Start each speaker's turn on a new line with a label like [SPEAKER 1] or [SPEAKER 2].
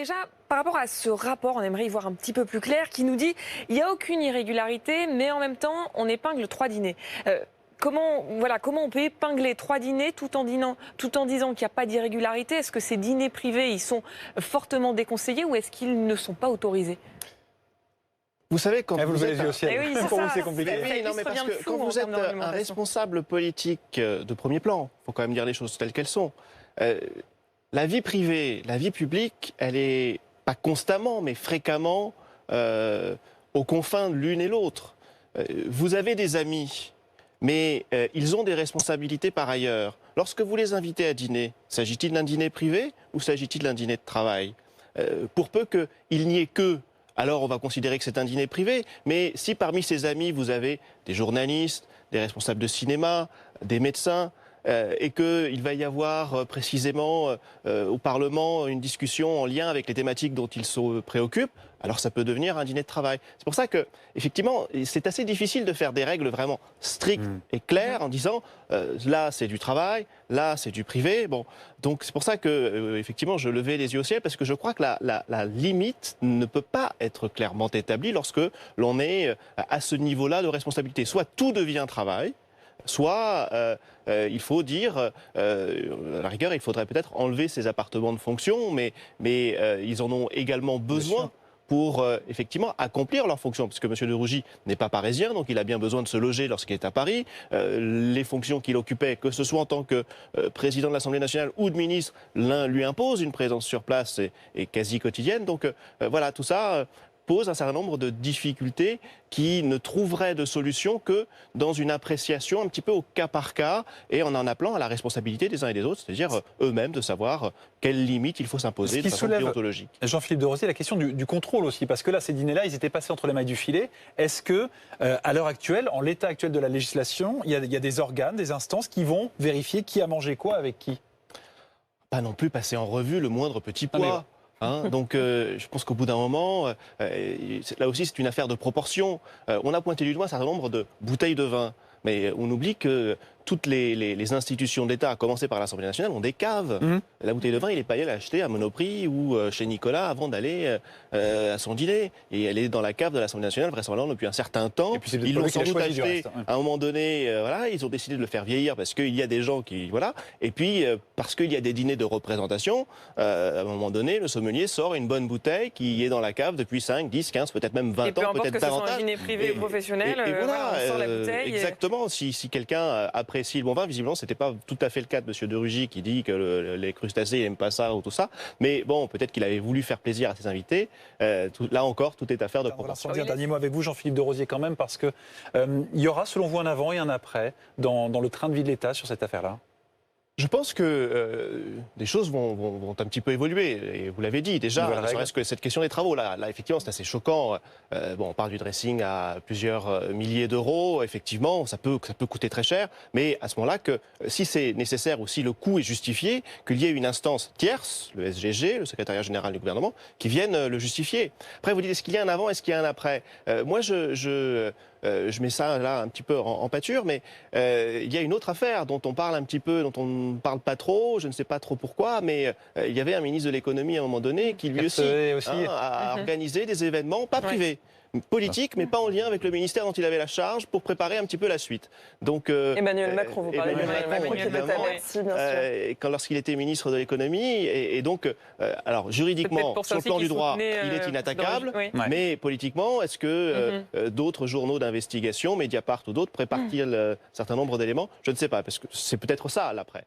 [SPEAKER 1] déjà, par rapport à ce rapport, on aimerait y voir un petit peu plus clair, qui nous dit il n'y a aucune irrégularité, mais en même temps, on épingle 3 dîners. Comment on peut épingler 3 dîners tout en disant qu'il n'y a pas d'irrégularité? Est-ce que ces dîners privés, ils sont fortement déconseillés ou est-ce qu'ils ne sont pas autorisés?
[SPEAKER 2] Vous savez, quand
[SPEAKER 3] vous levez les yeux au ciel,
[SPEAKER 1] oui,
[SPEAKER 3] pour vous c'est compliqué.
[SPEAKER 2] Oui, non, mais parce que quand vous êtes un responsable politique de premier plan, il faut quand même dire les choses telles qu'elles sont. La vie privée, la vie publique, elle est pas constamment, mais fréquemment aux confins de l'une et l'autre. Vous avez des amis, mais ils ont des responsabilités par ailleurs. Lorsque vous les invitez à dîner, s'agit-il d'un dîner privé ou s'agit-il d'un dîner de travail? Pour peu qu'il n'y ait que, alors on va considérer que c'est un dîner privé, mais si parmi ses amis vous avez des journalistes, des responsables de cinéma, des médecins, et qu'il va y avoir précisément au Parlement une discussion en lien avec les thématiques dont ils se préoccupent, alors ça peut devenir un dîner de travail. C'est pour ça que, effectivement, c'est assez difficile de faire des règles vraiment strictes et claires en disant là c'est du travail, là c'est du privé. Bon, donc c'est pour ça que, effectivement, je levais les yeux au ciel parce que je crois que la limite ne peut pas être clairement établie lorsque l'on est à ce niveau-là de responsabilité. Soit tout devient travail, soit il faut dire, à la rigueur, il faudrait peut-être enlever ces appartements de fonction, mais ils en ont également besoin pour effectivement accomplir leurs fonctions. Parce que M. de Rugy n'est pas parisien, donc il a bien besoin de se loger lorsqu'il est à Paris. Les fonctions qu'il occupait, que ce soit en tant que président de l'Assemblée nationale ou de ministre, l'un lui impose une présence sur place et quasi quotidienne. Donc voilà, tout ça pose un certain nombre de difficultés qui ne trouveraient de solution que dans une appréciation un petit peu au cas par cas et en appelant à la responsabilité des uns et des autres, c'est-à-dire eux-mêmes de savoir quelles limites il faut s'imposer de façon déontologique.
[SPEAKER 3] Jean-Philippe de Rosier, la question du contrôle aussi, parce que là, ces dîners-là, ils étaient passés entre les mailles du filet. Est-ce que, à l'heure actuelle, en l'état actuel de la législation, il y a des organes, des instances qui vont vérifier qui a mangé quoi avec qui?
[SPEAKER 2] Pas non plus passer en revue le moindre petit pois. Donc je pense qu'au bout d'un moment, là aussi c'est une affaire de proportion. On a pointé du doigt un certain nombre de bouteilles de vin, mais on oublie que toutes les institutions d'État, à commencer par l'Assemblée nationale, ont des caves. La bouteille de vin, il n'est pas allé l'acheter à Monoprix ou chez Nicolas avant d'aller à son dîner. Et elle est dans la cave de l'Assemblée nationale, vraisemblablement depuis un certain temps. Ils l'ont sans doute acheté à un moment donné. Voilà, ils ont décidé de le faire vieillir parce qu'il y a des gens qui... Voilà. Et puis, parce qu'il y a des dîners de représentation, à un moment donné, le sommelier sort une bonne bouteille qui est dans la cave depuis 5, 10, 15, peut-être même 20 ans, peut-être davantage. Et peu importe que ce soit un
[SPEAKER 1] dîner privé ou professionnel,
[SPEAKER 2] et voilà,
[SPEAKER 1] on sort la bouteille.
[SPEAKER 2] Exactement. Si quelqu'un apprécie le bon vin, visiblement, ce n'était pas tout à fait le cas de M. de Rugy qui dit que les crustacés, il n'aime pas ça ou tout ça. Mais bon, peut-être qu'il avait voulu faire plaisir à ses invités. Là encore, tout est affaire de proportion.
[SPEAKER 3] Un dernier mot avec vous, Jean-Philippe de Rosier, quand même, parce que il y aura, selon vous, un avant et un après dans le train de vie de l'État sur cette affaire-là.
[SPEAKER 2] Je pense que des choses vont un petit peu évoluer. Et vous l'avez dit déjà, ne serait-ce que cette question des travaux. Là effectivement, c'est assez choquant. On parle du dressing à plusieurs milliers d'euros. Effectivement, ça peut coûter très cher. Mais à ce moment-là, si c'est nécessaire ou si le coût est justifié, qu'il y ait une instance tierce, le SGG, le secrétariat général du gouvernement, qui vienne le justifier. Après, vous dites, est-ce qu'il y a un avant, est-ce qu'il y a un après? Moi, je mets ça là un petit peu en pâture, mais il y a une autre affaire dont on parle un petit peu, dont on ne parle pas trop, je ne sais pas trop pourquoi, mais il y avait un ministre de l'économie à un moment donné qui lui aussi a organisé des événements, pas privés, politiques, mais pas en lien avec le ministère dont il avait la charge pour préparer un petit peu la suite. Donc,
[SPEAKER 1] Emmanuel Macron, vous parlez
[SPEAKER 2] d'Emmanuel Macron, évidemment, lorsqu'il était ministre de l'économie, et donc, alors juridiquement, sur le plan du droit, il est inattaquable, mais politiquement, est-ce que d'autres journaux d'investigation, Mediapart ou d'autres, préparent-ils un certain nombre d'éléments? Je ne sais pas, parce que c'est peut-être ça l'après.